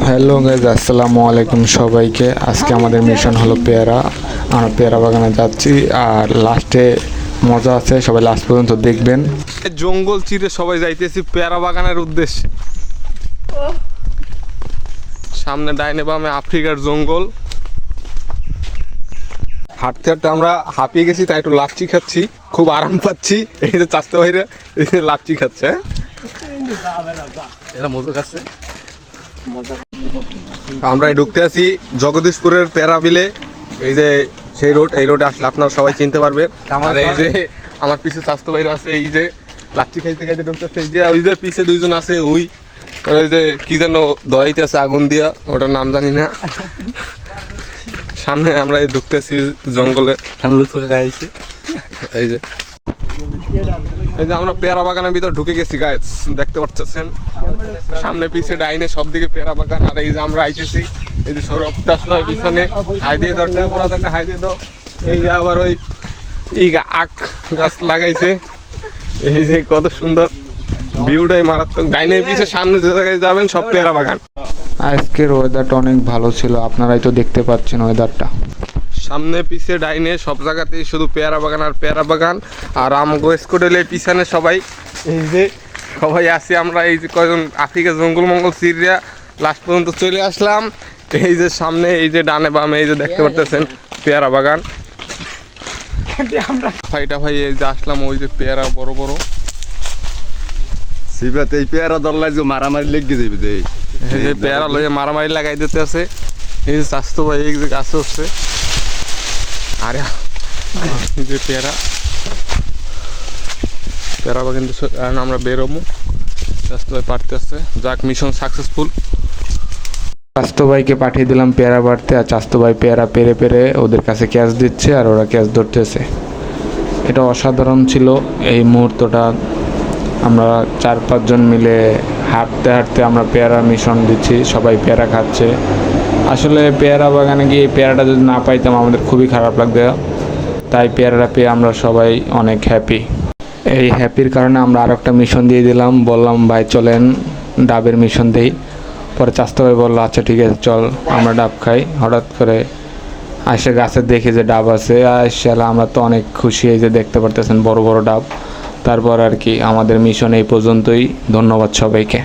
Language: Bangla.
হ্যালো গাইজ, আসসালামু আলাইকুম সবাইকে। আজকে আমাদের মিশন হলো পেয়ারা। আমরা পেয়ারা বাগানে যাচ্ছি আর লাস্টে মজা আছে, সবাই লাস্ট পর্যন্ত দেখবেন। জঙ্গল চিরে সবাই যাইতেছি পেয়ারা বাগানের উদ্দেশ্যে। সামনে ডাইনে বামে আফ্রিকার জঙ্গল। হাঁটতে হাঁটতে আমরা হাঁপিয়ে গেছি, তাই একটু লাচ্ছি খাচ্ছি, খুব আরাম পাচ্ছি। এই যে চাষতে ভাইরা লাচ্ছি খাচ্ছে, এরা মজা খাচ্ছে। আমরা ঢুকতে আছি জগদীশপুরের পেয়ারা বিলে। এই যে সেই রোড, এই রোডে আসলে আপনারা সবাই চিনতে পারবেন। আর এই যে আমার পিছে চাষতে ভাইরা আছে, এই যে লাচ্ছি খাইতে খাইতে ঢুকতেছে। এই যে ওই যে পিছে দুইজন আছে, ওই যে কি যেন দয়াইতে আছে আগুন দিয়া, ওটার নাম জানি না। সামনে আমরা ঢুকতেছি জঙ্গলে। এই যে আমরা পেয়ারা বাগানের ভিতর ঢুকে গেছি গাইস, দেখতে পাচ্ছেন সামনে পিছে ডাইনে সব দিকে পেয়ারা বাগান। আর এই যে আমরা আইতেছি, এই যে সৌরভটা পিছনে হাই দিয়ে দাও, হাই দিয়ে দাও। এই যে আবার ওই আখ গাছ লাগাইছে, এই যে কত সুন্দর ভিউটাই মারাত্মক। ডাইনে পিছে সামনে যে জায়গায় যাবেন সব পেয়ারা বাগান। আজকের ওয়েদারটা অনেক ভালো ছিল, আপনারাই তো দেখতে পাচ্ছেন ওয়েদারটা। সামনে পিছে ডাইনে সব জায়গাতেই শুধু পেয়ারা বাগান আর পেয়ারা বাগান। আর আমগো স্কুটেলের পিছনে সবাই, এই যে সবাই আছি আমরা। এই যে কয়জন আফ্রিকা জঙ্গল মঙ্গল সিরিয়া লাস্ট পর্যন্ত চলে আসলাম। এই যে সামনে, এই যে ডানে বামে এই যে দেখতে পাচ্ছেন পেয়ারা বাগান। ভাইটা ভাই এই যে আসলাম, ওই যে পেয়ারা বড় বড়। সিবাতে এই পেয়ারা দল্লাই যে মারামারি লেগে যাবে, এই যে পেয়ারা লয়ে মারামারি লাগাই দিতে আছে। এই যে স্বাস্থ্য ভাই এই যে গাছ হচ্ছে, আরে এই যে পেয়ারা বাগান আমরা বেরোবো। স্বাস্থ্য ভাই পারতে আসছে, যাক মিশন সাকসেসফুল। চাস্তু ভাইকে পাঠিয়ে দিলাম পেয়ারা পাড়তে, আর চাস্তু ভাই পেয়ারা পেরে পেরে ওদের কাছে ক্যাচ দিচ্ছে আর ওরা ক্যাচ ধরতেছে। এটা অসাধারণ ছিল এই মুহূর্তটা। আমরা 4-5 জন মিলে হাঁটতে হাঁটতে আমরা পেয়ারা মিশন দিচ্ছি, সবাই পেয়ারা খাচ্ছে। আসলে পেয়ারা বাগানে গিয়ে পেয়ারাটা যদি না পাইতাম আমাদের খুবই খারাপ লাগতো, তাই পেয়ারাটা পেয়ে আমরা সবাই অনেক হ্যাপি। এই হ্যাপির কারণে আমরা আর একটা মিশন দিয়ে দিলাম, বললাম ভাই চলেন ডাবের মিশন দেই। পরে চাস্তা ভাই বললো আচ্ছা ঠিক আছে চল আমরা ডাব খাই। হঠাৎ করে আসে গাছে দেখি যে ডাব আছে, আসলে আমরা তো অনেক খুশি। এই যে দেখতে পারতেছেন বড় বড় ডাব। তারপর আর কি আমাদের মিশন এই পর্যন্তই। ধন্যবাদ সবাইকে।